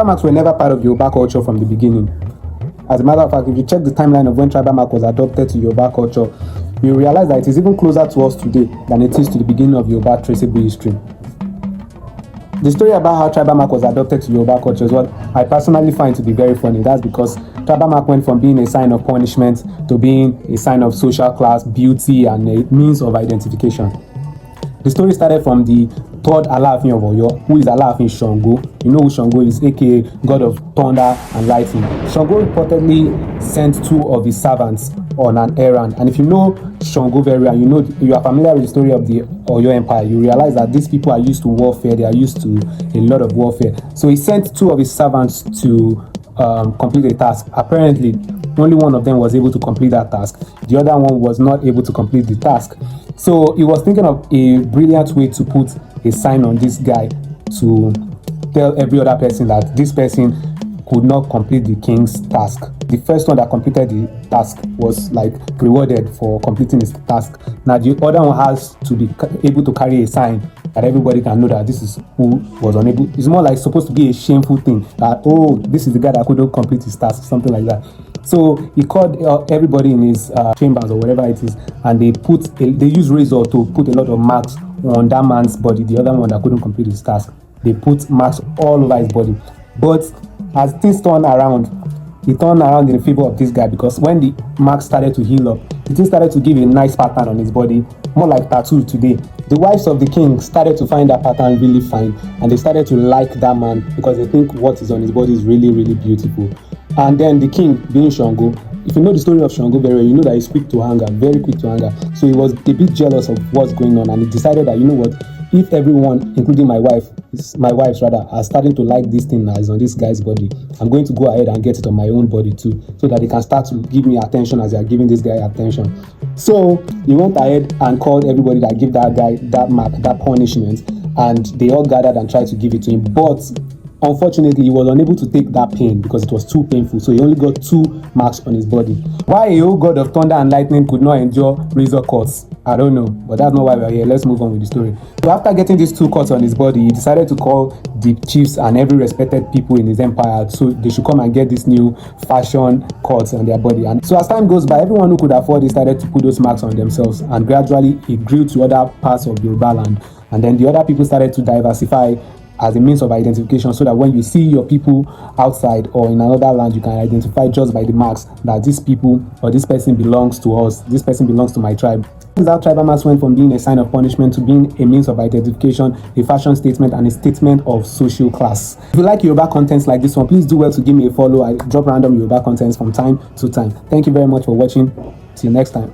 tribal marks were never part of Yoruba culture from the beginning. As a matter of fact, if you check the timeline of when tribal mark was adopted to Yoruba culture, you realize that it is even closer to us today than it is to the beginning of Yoruba traceable history. The story about how tribal mark was adopted to Yoruba culture is what I personally find to be very funny. That's because tribal mark went from being a sign of punishment to being a sign of social class, beauty, and a means of identification. The story started from the third Alaafin of Oyo, who is Alaafin Shango. You know who Shango is, aka god of thunder and lightning. Shango reportedly sent two of his servants on an errand, and if you know Shango very well, you are familiar with the story of the Oyo Empire, you realize that these people are used to warfare, they are used to a lot of warfare. So he sent two of his servants to complete a task. Apparently, only one of them was able to complete that task. The other one was not able to complete the task. So he was thinking of a brilliant way to put a sign on this guy to tell every other person that this person could not complete the king's task. The first one that completed the task was like rewarded for completing his task. Now the other one has to be able to carry a sign that everybody can know that this is who was unable. It's more like supposed to be a shameful thing that, oh, this is the guy that couldn't complete his task, something like that. So he called everybody in his chambers or whatever it is, and they used razor to put a lot of marks on that man's body, the other one that couldn't complete his task. They put marks all over his body. But as things turned around, it turned around in favor of this guy, because when the marks started to heal up, the thing started to give a nice pattern on his body, more like tattoo today. The wives of the king started to find that pattern really fine, and they started to like that man because they think what is on his body is really, really beautiful. And then the king, being Shango, if you know the story of Shango very well, you know that he's quick to anger, very quick to anger. So he was a bit jealous of what's going on, and he decided that, you know what, if everyone, including my wives are starting to like this thing that is on this guy's body, I'm going to go ahead and get it on my own body too, so that they can start to give me attention as they are giving this guy attention. So he went ahead and called everybody that gave that guy that mark, that punishment, and they all gathered and tried to give it to him. But unfortunately, he was unable to take that pain because it was too painful. So he only got 2 marks on his body. Why a whole god of thunder and lightning could not endure razor cuts, I don't know. But that's not why we're here. Let's move on with the story. So after getting these 2 cuts on his body, he decided to call the chiefs and every respected people in his empire so they should come and get this new fashion cuts on their body. And so as time goes by, everyone who could afford it started to put those marks on themselves. And gradually, it grew to other parts of Yoruba land. And then the other people started to diversify as a means of identification, so that when you see your people outside or in another land, you can identify just by the marks that these people or this person belongs to us, this person belongs to my tribe. This is how tribal marks went from being a sign of punishment to being a means of identification, a fashion statement, and a statement of social class. If you like Yoruba contents like this one, please do well to give me a follow. I drop random Yoruba contents from time to time. Thank you very much for watching. Till next time.